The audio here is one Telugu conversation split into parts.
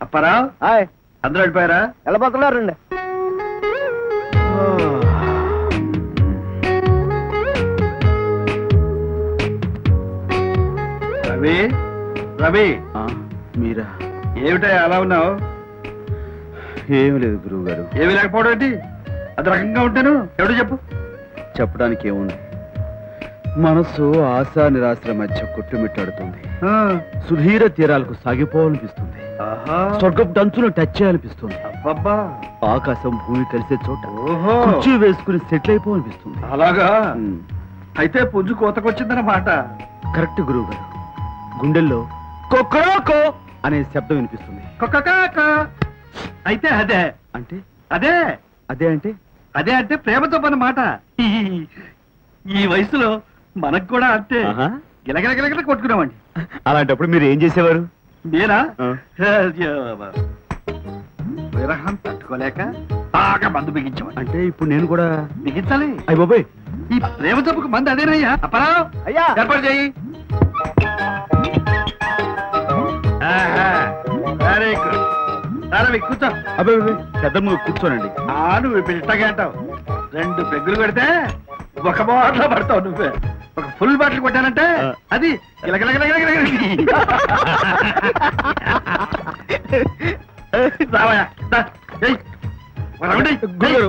అప్పారావు హాయ్. అందరూ వెళ్ళిపోయారా? వెళ్ళబోతున్నారండి. రవి రవి మీరా? ఏమిటా అలా ఉన్నావు? ఏమి లేదు గురువు గారు. ఏమి లేకపోవడం ఏంటి? అది రకంగా ఉంటాను. ఎవడు చెప్పు. చెప్పడానికి ఏముంది, మనసు ఆశా నిరాశల మధ్య కొట్టుమిట్టాడుతుంది. సుధీర తీరాలకు సాగిపోవాలనిపిస్తుంది. స్వర్గపు డంచును టచ్ చేయాలనిపిస్తుంది. ఆకాశం భూమి కలిసే చోట కుర్చీ వేసుకుని సెటిల్ అయిపోవాలనిపిస్తుంది. అలాగా? అయితే పుంజు కోతకొచ్చిందన్నమాట. కరెక్ట్ గురువు గారు. గుండెల్లో కొక్కరోకో అనే శబ్దం వినిపిస్తుంది. అయితే అదే అంటే అదే అదే అంటే అదే అంటే ప్రేమతో పని మాట. ఈ వయసులో మనకు కూడా అంతే గిలగిలగిలగిల కొట్టుకున్నామండి. అలాంటప్పుడు మీరు ఏం చేసేవారు? మీరా? విరహం తట్టుకోలేక బాగా మందు బిగించామండి. అంటే ఇప్పుడు నేను కూడా బిగించాలి. అయ్య బాబాయ్, ఈ ప్రేమ జబ్బుకు మంది అదేనయ్యా. అప్పారావు అయ్యా ఏర్పాటు చేయి. Very good. సరే కూర్చో. అబ్బాయి పెద్ద నువ్వు కూర్చోనండి. నువ్వు పిట్టగా అంటావు. 2 పెగ్గులు కొడితే ఒక బాటలో పడతావు. నువ్వే ఒక ఫుల్ బాటిల్ కొట్టానంటే అది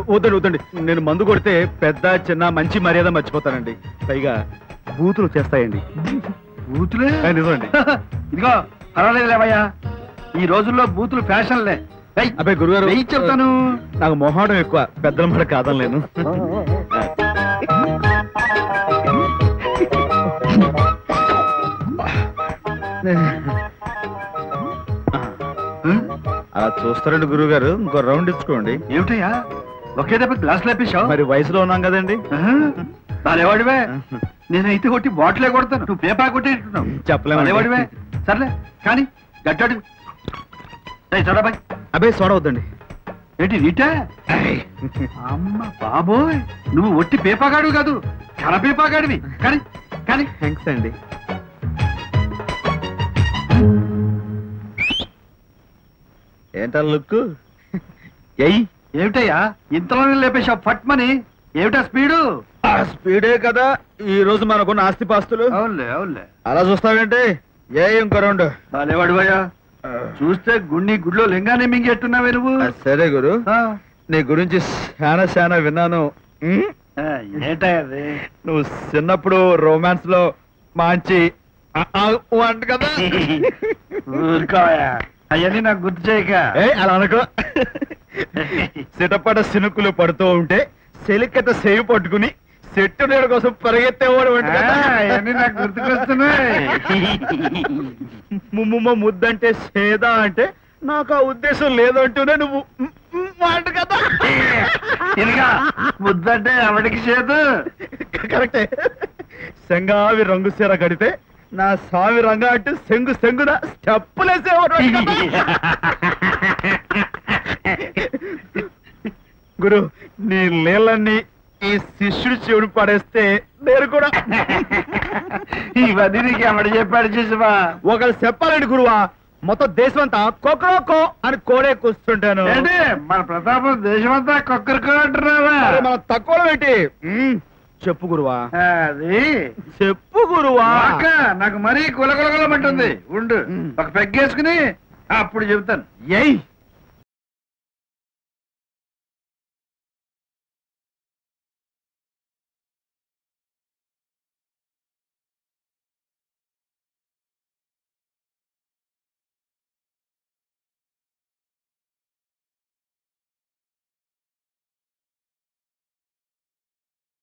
వద్దండి వద్దండి, నేను మందు కొడితే పెద్ద చిన్న మంచి మర్యాద మర్చిపోతానండి. పైగా బూతులు చేస్తాయండి. బూతులే? నిజమండి. ఇదిగో పర్వాలేదు లేవయ్యా, ఈ రోజుల్లో బూతులు ఫ్యాషన్లే. అబ్బాయి గురుగారు చెప్తాను, నాకు మొహాడం ఎక్కువ, పెద్దల మాట కాదనలేను. అలా చూస్తారండి గురువు గారు, ఇంకో రౌండ్ ఇచ్చుకోండి. ఏమిటయ్యా ఒకే దెబ్బ గ్లాస్ లేపేశావు? మరి వయసులో ఉన్నాం కదండి. బాలేవాడివే. నేనైతే కొట్టి బాటిలే కొడతాను, నువ్వు పేపర్ కొట్టేట్టున్నావు. చెప్పలేవాడివే. సర్లే కానీ గట్టాడు. చూడబాయ్. అబ్బాయి సోడా వద్దండి. ఏంటి నీటే? అమ్మ బాబోయ్, నువ్వు ఒట్టి పేపాగాడు కాదు, కన పేపాగాడివి. కానీ కానీ థ్యాంక్స్ అండి. ఏంటా లుక్? ఏమిటయ్యా ఇంతలోనే లేపేశావు పట్మని? ఏమిటా స్పీడు? స్పీడే కదా ఈ రోజు మనకున్న ఆస్తిపాస్తులు. అవునులే అవునులే. అలా చూస్తావేంటి? ఇంకో రౌండ్. బాలేవాడివయ్యా, చూస్తే గుడిలో లింగాన్ని మింగేట్టున్నావే నువ్వు. సరే గురు, నీ గురించి చాలా విన్నాను. ఏంటది? నువ్వు చిన్నప్పుడు రొమాన్స్ లో మంచి అంట కదా. ఊరుకోయా, అవన్నీ నాకు గుర్తు చేయక. అలా అనుకో. సిటపట సినుకులు పడుతూ ఉంటే సెలికత సేవి పట్టుకుని చెట్టు నీడ కోసం పరిగెత్తేవాడు. అవన్నీ నాకు గుర్తుకొస్తున్నాయి. ముద్దంటే సేదా అంటే నాకు ఆ ఉద్దేశం లేదంటూనే నువ్వు అంట కదా. ముద్దంటే ఎవడికి చేదు? కరెక్టే. సెంగావి రంగు సీర కడితే నా సావి రంగా అంటే సెంగున స్టెప్పులేసేవాడు. గురు, నీ నీళ్ళన్నీ ఈ శిష్యుడి చెవుని పడేస్తే నేను కూడా ఇవన్నీ నీకు ఎవడు చెప్పాడు చూసావా? ఒకళ్ళు చెప్పాలండి గురువా, మొత్తం దేశం అంతా కొక్కరోకో అని కోడే కూర్చుంటాను. మన ప్రతాపం దేశమంతా కొక్కరికో అంటున్నావా? మనం తక్కువ ఏంటి? చెప్పు గురువా. అది చెప్పు గురువా. నాకు మరీ కులకులకులమంటుంది. ఉండు, ఒక పెగ్గేసుకుని అప్పుడు చెబుతాను.